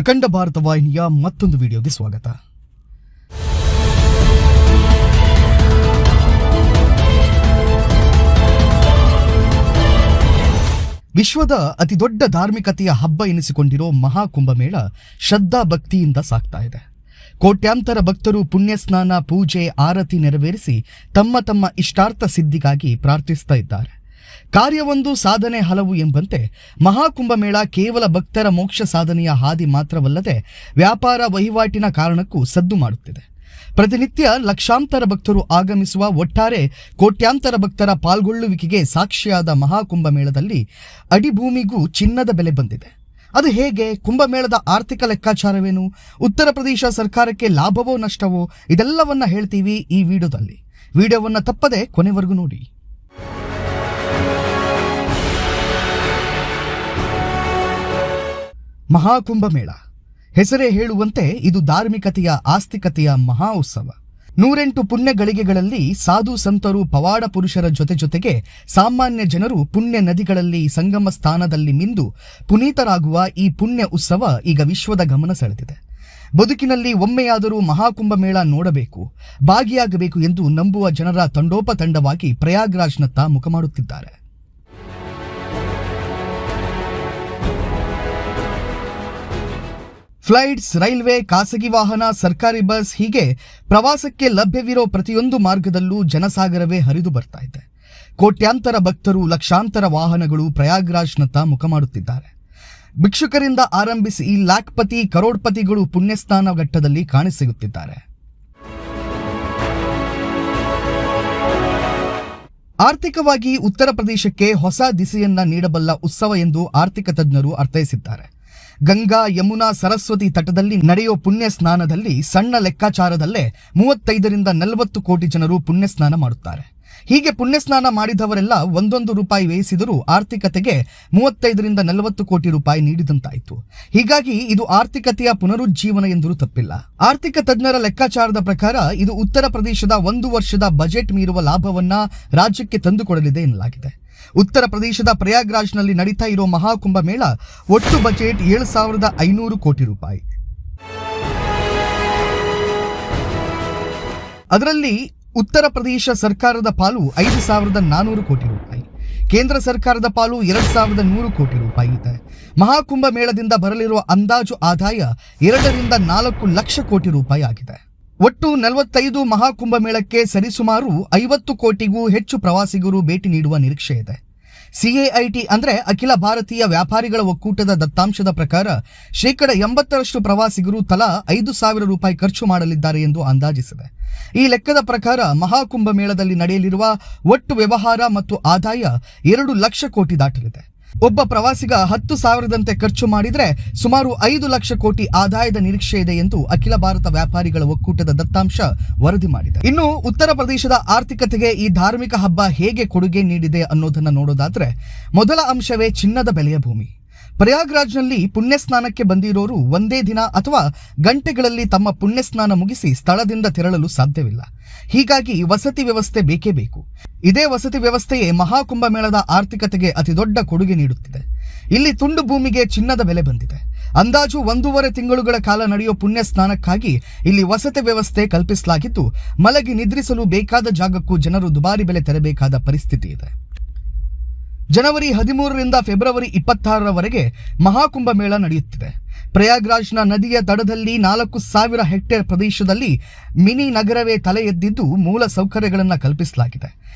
ಅಖಂಡ ಭಾರತ ವಾಹಿನಿಯ ಮತ್ತೊಂದು ವಿಡಿಯೋಗೆ ಸ್ವಾಗತ. ವಿಶ್ವದ ಅತಿದೊಡ್ಡ ಧಾರ್ಮಿಕತೆಯ ಹಬ್ಬ ಎನಿಸಿಕೊಂಡಿರೋ ಮಹಾಕುಂಭಮೇಳ ಶ್ರದ್ಧಾ ಭಕ್ತಿಯಿಂದ ಸಾಗ್ತಾ ಇದೆ. ಕೋಟ್ಯಾಂತರ ಭಕ್ತರು ಪುಣ್ಯ ಸ್ನಾನ, ಪೂಜೆ, ಆರತಿ ನೆರವೇರಿಸಿ ತಮ್ಮ ತಮ್ಮ ಇಷ್ಟಾರ್ಥ ಸಿದ್ಧಿಗಾಗಿ ಪ್ರಾರ್ಥಿಸ್ತಾ ಇದ್ದಾರೆ. ಕಾರ್ಯವೊಂದು ಸಾಧನೆ ಹಲವು ಎಂಬಂತೆ ಮಹಾಕುಂಭಮೇಳ ಕೇವಲ ಭಕ್ತರ ಮೋಕ್ಷ ಸಾಧನೆಯ ಹಾದಿ ಮಾತ್ರವಲ್ಲದೆ ವ್ಯಾಪಾರ ವಹಿವಾಟಿನ ಕಾರಣಕ್ಕೂ ಸದ್ದು ಮಾಡುತ್ತಿದೆ. ಪ್ರತಿನಿತ್ಯ ಲಕ್ಷಾಂತರ ಭಕ್ತರು ಆಗಮಿಸುವ, ಒಟ್ಟಾರೆ ಕೋಟ್ಯಾಂತರ ಭಕ್ತರ ಪಾಲ್ಗೊಳ್ಳುವಿಕೆಗೆ ಸಾಕ್ಷಿಯಾದ ಮಹಾಕುಂಭಮೇಳದಲ್ಲಿ ಅಡಿಭೂಮಿಗೂ ಚಿನ್ನದ ಬೆಲೆ ಬಂದಿದೆ. ಅದು ಹೇಗೆ? ಕುಂಭಮೇಳದ ಆರ್ಥಿಕ ಲೆಕ್ಕಾಚಾರವೇನು? ಉತ್ತರ ಪ್ರದೇಶ ಸರ್ಕಾರಕ್ಕೆ ಲಾಭವೋ ನಷ್ಟವೋ? ಇದೆಲ್ಲವನ್ನ ಹೇಳ್ತೀವಿ ಈ ವಿಡಿಯೋದಲ್ಲಿ. ವಿಡಿಯೋವನ್ನ ತಪ್ಪದೆ ಕೊನೆವರೆಗೂ ನೋಡಿ. ಮಹಾಕುಂಭಮೇಳ ಹೆಸರೇ ಹೇಳುವಂತೆ ಇದು ಧಾರ್ಮಿಕತೆಯ, ಆಸ್ತಿಕತೆಯ ಮಹಾ ಉತ್ಸವ. 108 ಪುಣ್ಯ ಗಳಿಗೆಗಳಲ್ಲಿ ಸಾಧು ಸಂತರು, ಪವಾಡ ಪುರುಷರ ಜೊತೆಗೆ ಸಾಮಾನ್ಯ ಜನರು ಪುಣ್ಯ ನದಿಗಳಲ್ಲಿ ಸಂಗಮ ಸ್ಥಾನದಲ್ಲಿ ಮಿಂದು ಪುನೀತರಾಗುವ ಈ ಪುಣ್ಯ ಉತ್ಸವ ಈಗ ವಿಶ್ವದ ಗಮನ ಸೆಳೆದಿದೆ. ಬದುಕಿನಲ್ಲಿ ಒಮ್ಮೆಯಾದರೂ ಮಹಾಕುಂಭಮೇಳ ನೋಡಬೇಕು, ಭಾಗಿಯಾಗಬೇಕು ಎಂದು ನಂಬುವ ಜನರ ತಂಡೋಪತಂಡವಾಗಿ ಪ್ರಯಾಗ್ರಾಜ್ನತ್ತ ಮುಖ ಮಾಡುತ್ತಿದ್ದಾರೆ. ಫ್ಲೈಟ್ಸ್, ರೈಲ್ವೆ, ಖಾಸಗಿ ವಾಹನ, ಸರ್ಕಾರಿ ಬಸ್ ಹೀಗೆ ಪ್ರವಾಸಕ್ಕೆ ಲಭ್ಯವಿರೋ ಪ್ರತಿಯೊಂದು ಮಾರ್ಗದಲ್ಲೂ ಜನಸಾಗರವೇ ಹರಿದು ಬರ್ತಾ ಇದೆ. ಕೋಟ್ಯಾಂತರ ಭಕ್ತರು, ಲಕ್ಷಾಂತರ ವಾಹನಗಳು ಪ್ರಯಾಗ್ರಾಜ್ನತ್ತ ಮುಖ ಮಾಡುತ್ತಿದ್ದಾರೆ. ಭಿಕ್ಷುಕರಿಂದ ಆರಂಭಿಸಿ ಲಾಖ್ಪತಿ, ಕರೋಡ್ಪತಿಗಳು ಪುಣ್ಯಸ್ನಾನ ಘಟ್ಟದಲ್ಲಿ ಕಾಣಸಿಗುತ್ತಿದ್ದಾರೆ. ಆರ್ಥಿಕವಾಗಿ ಉತ್ತರ ಪ್ರದೇಶಕ್ಕೆ ಹೊಸ ದಿಸೆಯನ್ನ ನೀಡಬಲ್ಲ ಉತ್ಸವ ಎಂದು ಆರ್ಥಿಕ ತಜ್ಞರು ಅರ್ಥೈಸಿದ್ದಾರೆ. ಗಂಗಾ, ಯಮುನಾ, ಸರಸ್ವತಿ ತಟದಲ್ಲಿ ನಡೆಯೋ ಪುಣ್ಯ ಸ್ನಾನದಲ್ಲಿ ಸಣ್ಣ ಲೆಕ್ಕಾಚಾರದಲ್ಲೇ 35ರಿಂದ 40 ಕೋಟಿ ಜನರು ಪುಣ್ಯ ಸ್ನಾನ ಮಾಡುತ್ತಾರೆ. ಹೀಗೆ ಪುಣ್ಯ ಸ್ನಾನ ಮಾಡಿದವರೆಲ್ಲ ಒಂದೊಂದು ರೂಪಾಯಿ ವ್ಯಯಿಸಿದರೂ ಆರ್ಥಿಕತೆಗೆ 35ರಿಂದ 40 ಕೋಟಿ ರೂಪಾಯಿ ನೀಡಿದಂತಾಯಿತು. ಹೀಗಾಗಿ ಇದು ಆರ್ಥಿಕತೆಯ ಪುನರುಜ್ಜೀವನ ಎಂದರೂ ತಪ್ಪಿಲ್ಲ. ಆರ್ಥಿಕ ತಜ್ಞರ ಲೆಕ್ಕಾಚಾರದ ಪ್ರಕಾರ ಇದು ಉತ್ತರ ಪ್ರದೇಶದ 1 ವರ್ಷದ ಬಜೆಟ್ ಮೀರುವ ಲಾಭವನ್ನ ರಾಜ್ಯಕ್ಕೆ ತಂದುಕೊಡಲಿದೆ ಎನ್ನಲಾಗಿದೆ. ಉತ್ತರ ಪ್ರದೇಶದ ಪ್ರಯಾಗ್ರಾಜ್ನಲ್ಲಿ ನಡೀತಾ ಇರೋ ಮಹಾಕುಂಭಮೇಳ ಒಟ್ಟು ಬಜೆಟ್ 7,500 ಕೋಟಿ ರೂಪಾಯಿ. ಅದರಲ್ಲಿ ಉತ್ತರ ಪ್ರದೇಶ ಸರ್ಕಾರದ ಪಾಲು 5,400 ಕೋಟಿ ರೂಪಾಯಿ, ಕೇಂದ್ರ ಸರ್ಕಾರದ ಪಾಲು 2,100 ಕೋಟಿ ರೂಪಾಯಿ ಇದೆ. ಮಹಾಕುಂಭಮೇಳದಿಂದ ಬರಲಿರುವ ಅಂದಾಜು ಆದಾಯ 2ರಿಂದ 4 ಲಕ್ಷ ಕೋಟಿ ರೂಪಾಯಿ ಆಗಿದೆ. ಒಟ್ಟು 45 ಮಹಾಕುಂಭಮೇಳಕ್ಕೆ ಸರಿಸುಮಾರು 50 ಕೋಟಿಗೂ ಹೆಚ್ಚು ಪ್ರವಾಸಿಗರು ಭೇಟಿ ನೀಡುವ ನಿರೀಕ್ಷೆ ಇದೆ. ಸಿಎಐಟಿ ಅಂದ್ರೆ ಅಖಿಲ ಭಾರತೀಯ ವ್ಯಾಪಾರಿಗಳ ಒಕ್ಕೂಟದ ದತ್ತಾಂಶದ ಪ್ರಕಾರ 80% ಪ್ರವಾಸಿಗರು ತಲಾ 5,000 ರೂಪಾಯಿ ಖರ್ಚು ಮಾಡಲಿದ್ದಾರೆ ಎಂದು ಅಂದಾಜಿಸಿದೆ. ಈ ಲೆಕ್ಕದ ಪ್ರಕಾರ ಮಹಾಕುಂಭಮೇಳದಲ್ಲಿ ನಡೆಯಲಿರುವ ಒಟ್ಟು ವ್ಯವಹಾರ ಮತ್ತು ಆದಾಯ 2 ಲಕ್ಷ ಕೋಟಿ ದಾಟಲಿದೆ. ಒಬ್ಬ ಪ್ರವಾಸಿಗ 10,000ದಂತೆ ಖರ್ಚು ಮಾಡಿದ್ರೆ ಸುಮಾರು 5 ಲಕ್ಷ ಕೋಟಿ ಆದಾಯದ ನಿರೀಕ್ಷೆ ಇದೆ ಎಂದು ಅಖಿಲ ಭಾರತ ವ್ಯಾಪಾರಿಗಳ ಒಕ್ಕೂಟದ ದತ್ತಾಂಶ ವರದಿ ಮಾಡಿದೆ. ಇನ್ನು ಉತ್ತರ ಪ್ರದೇಶದ ಆರ್ಥಿಕತೆಗೆ ಈ ಧಾರ್ಮಿಕ ಹಬ್ಬ ಹೇಗೆ ಕೊಡುಗೆ ನೀಡಿದೆ ಅನ್ನೋದನ್ನ ನೋಡೋದಾದ್ರೆ, ಮೊದಲ ಅಂಶವೇ ಚಿನ್ನದ ಬೆಲೆಯ ಭೂಮಿ. ಪ್ರಯಾಗ್ರಾಜ್ನಲ್ಲಿ ಪುಣ್ಯ ಸ್ನಾನಕ್ಕೆ ಬಂದಿರೋರು ಒಂದೇ ದಿನ ಅಥವಾ ಗಂಟೆಗಳಲ್ಲಿ ತಮ್ಮ ಪುಣ್ಯ ಸ್ನಾನ ಮುಗಿಸಿ ಸ್ಥಳದಿಂದ ತೆರಳಲು ಸಾಧ್ಯವಿಲ್ಲ. ಹೀಗಾಗಿ ವಸತಿ ವ್ಯವಸ್ಥೆ ಬೇಕೇ ಬೇಕು. ಇದೇ ವಸತಿ ವ್ಯವಸ್ಥೆಯೇ ಮಹಾಕುಂಭಮೇಳದ ಆರ್ಥಿಕತೆಗೆ ಅತಿದೊಡ್ಡ ಕೊಡುಗೆ ನೀಡುತ್ತಿದೆ. ಇಲ್ಲಿ ತುಂಡು ಭೂಮಿಗೆ ಚಿನ್ನದ ಬೆಲೆ ಬಂದಿದೆ. ಅಂದಾಜು 1.5 ತಿಂಗಳುಗಳ ಕಾಲ ನಡೆಯೋ ಪುಣ್ಯ ಸ್ನಾನಕ್ಕಾಗಿ ಇಲ್ಲಿ ವಸತಿ ವ್ಯವಸ್ಥೆ ಕಲ್ಪಿಸಲಾಗಿದ್ದು, ಮಲಗಿ ನಿದ್ರಿಸಲು ಬೇಕಾದ ಜಾಗಕ್ಕೂ ಜನರು ದುಬಾರಿ ಬೆಲೆ ತೆರಬೇಕಾದ ಪರಿಸ್ಥಿತಿ ಇದೆ. ಜನವರಿ 13ರಿಂದ ಫೆಬ್ರವರಿ 26ರವರೆಗೆ ಮಹಾಕುಂಭಮೇಳ ನಡೆಯುತ್ತಿದೆ. ಪ್ರಯಾಗ್ರಾಜ್ನ ನದಿಯ ದಡದಲ್ಲಿ 4,000 ಹೆಕ್ಟೇರ್ ಪ್ರದೇಶದಲ್ಲಿ ಮಿನಿ ನಗರವೇ ತಲೆ ಎದ್ದಿದ್ದು ಮೂಲ ಸೌಕರ್ಯಗಳನ್ನು ಕಲ್ಪಿಸಲಾಗಿದೆ.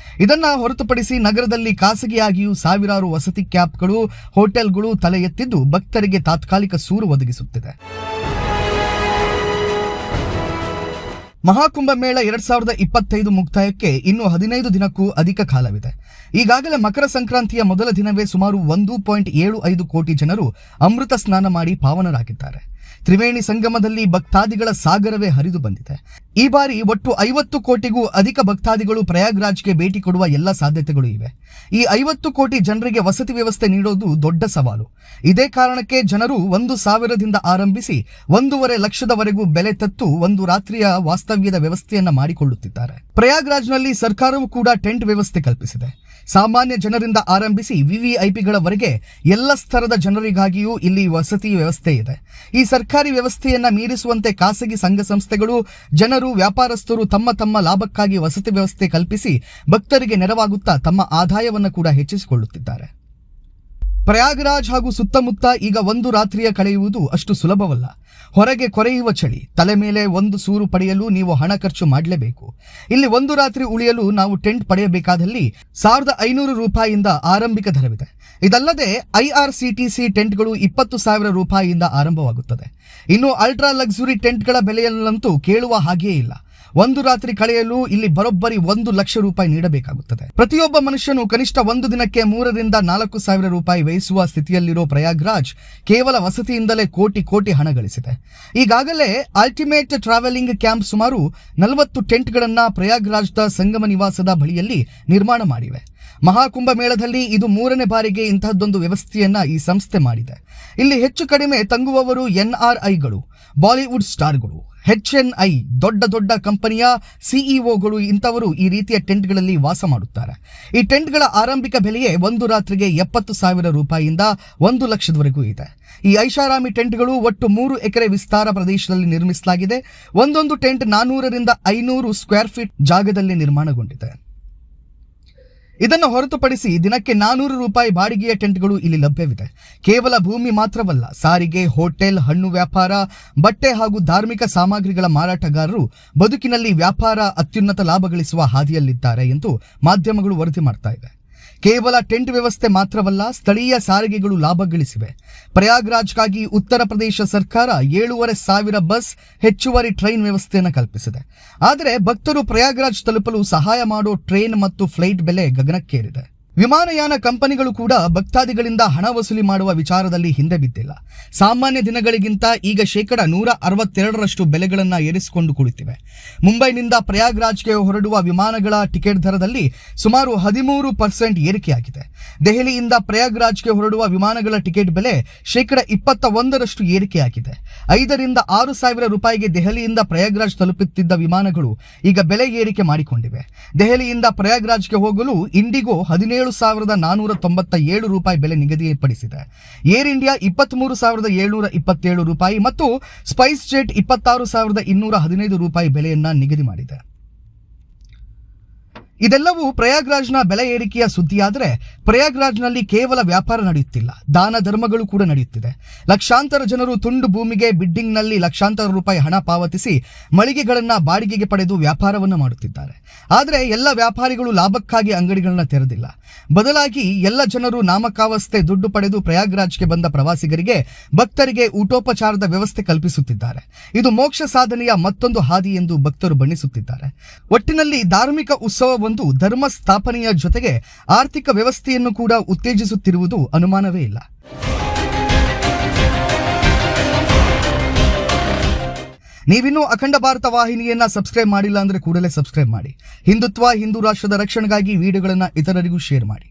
ಇದನ್ನ ಹೊರತುಪಡಿಸಿ ನಗರದಲ್ಲಿ ಖಾಸಗಿಯಾಗಿಯೂ ಸಾವಿರಾರು ವಸತಿ ಕ್ಯಾಂಪ್ಗಳು, ಹೋಟೆಲ್ಗಳು ತಲೆ ಎತ್ತಿದ್ದು ಭಕ್ತರಿಗೆ ತಾತ್ಕಾಲಿಕ ಸೂರು ಒದಗಿಸುತ್ತಿದೆ. ಮಹಾಕುಂಭಮೇಳ 2025 ಮುಕ್ತಾಯಕ್ಕೆ ಇನ್ನು 15 ದಿನಕ್ಕೂ ಅಧಿಕ ಕಾಲವಿದೆ. ಈಗಾಗಲೇ ಮಕರ ಸಂಕ್ರಾಂತಿಯ ಮೊದಲ ದಿನವೇ ಸುಮಾರು 1.75 ಕೋಟಿ ಜನರು ಅಮೃತ ಸ್ನಾನ ಮಾಡಿ ಪಾವನರಾಗಿದ್ದಾರೆ. ತ್ರಿವೇಣಿ ಸಂಗಮದಲ್ಲಿ ಭಕ್ತಾದಿಗಳ ಸಾಗರವೇ ಹರಿದು ಬಂದಿದೆ. ಈ ಬಾರಿ ಒಟ್ಟು 50 ಕೋಟಿಗೂ ಅಧಿಕ ಭಕ್ತಾದಿಗಳು ಪ್ರಯಾಗ್ರಾಜ್ಗೆ ಭೇಟಿ ಕೊಡುವ ಎಲ್ಲ ಸಾಧ್ಯತೆಗಳು ಇವೆ. ಈ 50 ಕೋಟಿ ಜನರಿಗೆ ವಸತಿ ವ್ಯವಸ್ಥೆ ನೀಡೋದು ದೊಡ್ಡ ಸವಾಲು. ಇದೇ ಕಾರಣಕ್ಕೆ ಜನರು 1,000ದಿಂದ ಆರಂಭಿಸಿ 1.5 ಲಕ್ಷದವರೆಗೂ ಬೆಲೆ ತತ್ತು ಒಂದು ರಾತ್ರಿಯ ವಾಸ್ತವ್ಯದ ವ್ಯವಸ್ಥೆಯನ್ನ ಮಾಡಿಕೊಳ್ಳುತ್ತಿದ್ದಾರೆ. ಪ್ರಯಾಗ್ರಾಜ್ನಲ್ಲಿ ಸರ್ಕಾರವು ಕೂಡ ಟೆಂಟ್ ವ್ಯವಸ್ಥೆ ಕಲ್ಪಿಸಿದೆ. ಸಾಮಾನ್ಯ ಜನರಿಂದ ಆರಂಭಿಸಿ ವಿವಿಐಪಿಗಳವರೆಗೆ ಎಲ್ಲ ಸ್ತರದ ಜನರಿಗಾಗಿಯೂ ಇಲ್ಲಿ ವಸತಿ ವ್ಯವಸ್ಥೆ ಇದೆ. ಈ ಸರ್ಕಾರಿ ವ್ಯವಸ್ಥೆಯನ್ನ ಮೀರಿಸುವಂತೆ ಖಾಸಗಿ ಸಂಘ ಸಂಸ್ಥೆಗಳು, ಜನರು, ವ್ಯಾಪಾರಸ್ಥರು ತಮ್ಮ ತಮ್ಮ ಲಾಭಕ್ಕಾಗಿ ವಸತಿ ವ್ಯವಸ್ಥೆ ಕಲ್ಪಿಸಿ ಭಕ್ತರಿಗೆ ನೆರವಾಗುತ್ತಾ ತಮ್ಮ ಆದಾಯವನ್ನು ಕೂಡ ಹೆಚ್ಚಿಸಿಕೊಳ್ಳುತ್ತಿದ್ದಾರೆ. ಪ್ರಯಾಗರಾಜ್ ಹಾಗೂ ಸುತ್ತಮುತ್ತ ಈಗ ಒಂದು ರಾತ್ರಿಯ ಕಳೆಯುವುದು ಅಷ್ಟು ಸುಲಭವಲ್ಲ. ಹೊರಗೆ ಕೊರೆಯುವ ಚಳಿ, ತಲೆ ಮೇಲೆ ಒಂದು ಸೂರು ಪಡೆಯಲು ನೀವು ಹಣ ಖರ್ಚು ಮಾಡಲೇಬೇಕು. ಇಲ್ಲಿ ಒಂದು ರಾತ್ರಿ ಉಳಿಯಲು ನಾವು ಟೆಂಟ್ ಪಡೆಯಬೇಕಾದಲ್ಲಿ 1,500 ರೂಪಾಯಿಯಿಂದ ಆರಂಭಿಕ ದರವಿದೆ. ಇದಲ್ಲದೆ IRCTC ಟೆಂಟ್ಗಳು 20,000 ರೂಪಾಯಿಯಿಂದ ಆರಂಭವಾಗುತ್ತದೆ. ಇನ್ನು ಅಲ್ಟ್ರಾ ಲಕ್ಸುರಿ ಟೆಂಟ್ಗಳ ಬೆಲೆಯಲ್ಲಂತೂ ಕೇಳುವ ಹಾಗೆಯೇ ಇಲ್ಲ. ಒಂದು ರಾತ್ರಿ ಕಳೆಯಲು ಇಲ್ಲಿ ಬರೋಬ್ಬರಿ 1 ಲಕ್ಷ ರೂಪಾಯಿ ನೀಡಬೇಕಾಗುತ್ತದೆ. ಪ್ರತಿಯೊಬ್ಬ ಮನುಷ್ಯನು ಕನಿಷ್ಠ ಒಂದು ದಿನಕ್ಕೆ 3,000 ರಿಂದ 4,000 ರೂಪಾಯಿ ವ್ಯಯಿಸುವ ಸ್ಥಿತಿಯಲ್ಲಿರೋ ಪ್ರಯಾಗ್ರಾಜ್ ಕೇವಲ ವಸತಿಯಿಂದಲೇ ಕೋಟಿ ಹಣ ಗಳಿಸಿದೆ. ಈಗಾಗಲೇ ಅಲ್ಟಿಮೇಟ್ ಟ್ರಾವೆಲಿಂಗ್ ಕ್ಯಾಂಪ್ ಸುಮಾರು 40 ಟೆಂಟ್ಗಳನ್ನ ಪ್ರಯಾಗ್ರಾಜ್ದ ಸಂಗಮ ನಿವಾಸದ ಬಳಿಯಲ್ಲಿ ನಿರ್ಮಾಣ ಮಾಡಿವೆ. ಮಹಾಕುಂಭ ಮೇಳದಲ್ಲಿ ಇದು 3ನೇ ಬಾರಿಗೆ ಇಂತಹದ್ದೊಂದು ವ್ಯವಸ್ಥೆಯನ್ನ ಈ ಸಂಸ್ಥೆ ಮಾಡಿದೆ. ಇಲ್ಲಿ ಹೆಚ್ಚು ಕಡಿಮೆ ತಂಗುವವರು NRIಗಳು, ಬಾಲಿವುಡ್ ಸ್ಟಾರ್ಗಳು, HNI ದೊಡ್ಡ ಕಂಪನಿಯ CEOಗಳು ಇಂಥವರು ಈ ರೀತಿಯ ಟೆಂಟ್ಗಳಲ್ಲಿ ವಾಸ ಮಾಡುತ್ತಾರೆ. ಈ ಟೆಂಟ್ಗಳ ಆರಂಭಿಕ ಬೆಲೆಯೇ ಒಂದು ರಾತ್ರಿಗೆ 70,000 ರೂಪಾಯಿಯಿಂದ 1 ಲಕ್ಷದವರೆಗೂ ಇದೆ. ಈ ಐಷಾರಾಮಿ ಟೆಂಟ್ಗಳು ಒಟ್ಟು 3 ಎಕರೆ ವಿಸ್ತಾರ ಪ್ರದೇಶದಲ್ಲಿ ನಿರ್ಮಿಸಲಾಗಿದೆ. ಒಂದೊಂದು ಟೆಂಟ್ 400 ರಿಂದ 500 ಸ್ಕ್ವೇರ್ ಫೀಟ್ ಜಾಗದಲ್ಲಿ ನಿರ್ಮಾಣಗೊಂಡಿದೆ. ಇದನ್ನು ಹೊರತುಪಡಿಸಿ ದಿನಕ್ಕೆ 400 ರೂಪಾಯಿ ಬಾಡಿಗೆಯ ಟೆಂಟ್ಗಳು ಇಲ್ಲಿ ಲಭ್ಯವಿದೆ. ಕೇವಲ ಭೂಮಿ ಮಾತ್ರವಲ್ಲ, ಸಾರಿಗೆ, ಹೋಟೆಲ್, ಹಣ್ಣು ವ್ಯಾಪಾರ, ಬಟ್ಟೆ ಹಾಗೂ ಧಾರ್ಮಿಕ ಸಾಮಗ್ರಿಗಳ ಮಾರಾಟಗಾರರು ಬದುಕಿನಲ್ಲಿ ವ್ಯಾಪಾರ ಅತ್ಯುನ್ನತ ಲಾಭ ಗಳಿಸುವ ಹಾದಿಯಲ್ಲಿದ್ದಾರೆ ಎಂದು ಮಾಧ್ಯಮಗಳು ವರದಿ ಮಾಡ್ತಾ ಇವೆ. ಕೇವಲ ಟೆಂಟ್ ವ್ಯವಸ್ಥೆ ಮಾತ್ರವಲ್ಲ, ಸ್ಥಳೀಯ ಸಾರಿಗೆಗಳು ಲಾಭ ಗಳಿಸಿವೆ. ಪ್ರಯಾಗ್ರಾಜ್ಗಾಗಿ ಉತ್ತರ ಪ್ರದೇಶ ಸರ್ಕಾರ 7,500 ಬಸ್, ಹೆಚ್ಚುವರಿ ಟ್ರೈನ್ ವ್ಯವಸ್ಥೆಯನ್ನು ಕಲ್ಪಿಸಿದೆ. ಆದರೆ ಭಕ್ತರು ಪ್ರಯಾಗ್ರಾಜ್ ತಲುಪಲು ಸಹಾಯ ಮಾಡೋ ಟ್ರೈನ್ ಮತ್ತು ಫ್ಲೈಟ್ ಬೆಲೆ ಗಗನಕ್ಕೇರಿದೆ. ವಿಮಾನಯಾನ ಕಂಪನಿಗಳು ಕೂಡ ಭಕ್ತಾದಿಗಳಿಂದ ಹಣ ವಸೂಲಿ ಮಾಡುವ ವಿಚಾರದಲ್ಲಿ ಹಿಂದೆ ಬಿದ್ದಿಲ್ಲ. ಸಾಮಾನ್ಯ ದಿನಗಳಿಗಿಂತ ಈಗ 162% ಬೆಲೆಗಳನ್ನು ಏರಿಸಿಕೊಂಡು ಕುಳಿತಿವೆ. ಮುಂಬೈನಿಂದ ಪ್ರಯಾಗ್ರಾಜ್ಗೆ ಹೊರಡುವ ವಿಮಾನಗಳ ಟಿಕೆಟ್ ದರದಲ್ಲಿ ಸುಮಾರು 13% ಏರಿಕೆಯಾಗಿದೆ. ದೆಹಲಿಯಿಂದ ಪ್ರಯಾಗ್ರಾಜ್ಗೆ ಹೊರಡುವ ವಿಮಾನಗಳ ಟಿಕೆಟ್ ಬೆಲೆ 21% ಏರಿಕೆಯಾಗಿದೆ. 5,000 ರಿಂದ 6,000 ರೂಪಾಯಿಗೆ ದೆಹಲಿಯಿಂದ ಪ್ರಯಾಗ್ರಾಜ್ ತಲುಪುತ್ತಿದ್ದ ವಿಮಾನಗಳು ಈಗ ಬೆಲೆ ಏರಿಕೆ ಮಾಡಿಕೊಂಡಿವೆ. ದೆಹಲಿಯಿಂದ ಪ್ರಯಾಗ್ರಾಜ್ಗೆ ಹೋಗಲು ಇಂಡಿಗೋ 17,497 ರೂಪಾಯಿ ಬೆಲೆ ನಿಗದಿಪಡಿಸಿದೆ. ಏರ್ ಇಂಡಿಯಾ 23,727 ರೂಪಾಯಿ ಮತ್ತು ಸ್ಪೈಸ್ ಜೆಟ್ 26,215 ರೂಪಾಯಿ ಬೆಲೆಯನ್ನ ನಿಗದಿ ಮಾಡಿದೆ. ಇದೆಲ್ಲವೂ ಪ್ರಯಾಗ್ರಾಜ್ನ ಬೆಲೆ ಏರಿಕೆಯ ಸುದ್ದಿಯಾದರೆ ಪ್ರಯಾಗ್ರಾಜ್ನಲ್ಲಿ ಕೇವಲ ವ್ಯಾಪಾರ ನಡೆಯುತ್ತಿಲ್ಲ, ದಾನ ಧರ್ಮಗಳು ಕೂಡ ನಡೆಯುತ್ತಿದೆ. ಲಕ್ಷಾಂತರ ಜನರು ತುಂಡು ಭೂಮಿಗೆ ಬಿಡ್ಡಿಂಗ್ನಲ್ಲಿ ಲಕ್ಷಾಂತರ ರೂಪಾಯಿ ಹಣ ಪಾವತಿಸಿ ಮಳಿಗೆಗಳನ್ನ ಬಾಡಿಗೆಗೆ ಪಡೆದು ವ್ಯಾಪಾರವನ್ನು ಮಾಡುತ್ತಿದ್ದಾರೆ. ಆದರೆ ಎಲ್ಲ ವ್ಯಾಪಾರಿಗಳು ಲಾಭಕ್ಕಾಗಿ ಅಂಗಡಿಗಳನ್ನ ತೆರೆದಿಲ್ಲ. ಬದಲಾಗಿ ಎಲ್ಲ ಜನರು ನಾಮಕಾವಸ್ಥೆ ದುಡ್ಡು ಪಡೆದು ಪ್ರಯಾಗ್ರಾಜ್ಗೆ ಬಂದ ಪ್ರವಾಸಿಗರಿಗೆ, ಭಕ್ತರಿಗೆ ಊಟೋಪಚಾರದ ವ್ಯವಸ್ಥೆ ಕಲ್ಪಿಸುತ್ತಿದ್ದಾರೆ. ಇದು ಮೋಕ್ಷ ಸಾಧನೆಯ ಮತ್ತೊಂದು ಹಾದಿ ಎಂದು ಭಕ್ತರು ಬಣ್ಣಿಸುತ್ತಿದ್ದಾರೆ. ಒಟ್ಟಿನಲ್ಲಿ ಧಾರ್ಮಿಕ ಉತ್ಸವ ಒಂದು ಧರ್ಮ ಸ್ಥಾಪನೆಯ ಜೊತೆಗೆ ಆರ್ಥಿಕ ವ್ಯವಸ್ಥೆಯನ್ನು ಕೂಡ ಉತ್ತೇಜಿಸುತ್ತಿರುವುದು ಅನುಮಾನವೇ ಇಲ್ಲ. ನೀವಿನ್ನೂ ಅಖಂಡ ಭಾರತ ವಾಹಿನಿಯನ್ನ ಸಬ್ಸ್ಕ್ರೈಬ್ ಮಾಡಿಲ್ಲ ಅಂದ್ರೆ ಕೂಡಲೇ ಸಬ್ಸ್ಕ್ರೈಬ್ ಮಾಡಿ. ಹಿಂದುತ್ವ, ಹಿಂದೂ ರಾಷ್ಟ್ರದ ರಕ್ಷಣೆಗಾಗಿ ವಿಡಿಯೋಗಳನ್ನ ಇತರರಿಗೂ ಶೇರ್ ಮಾಡಿ.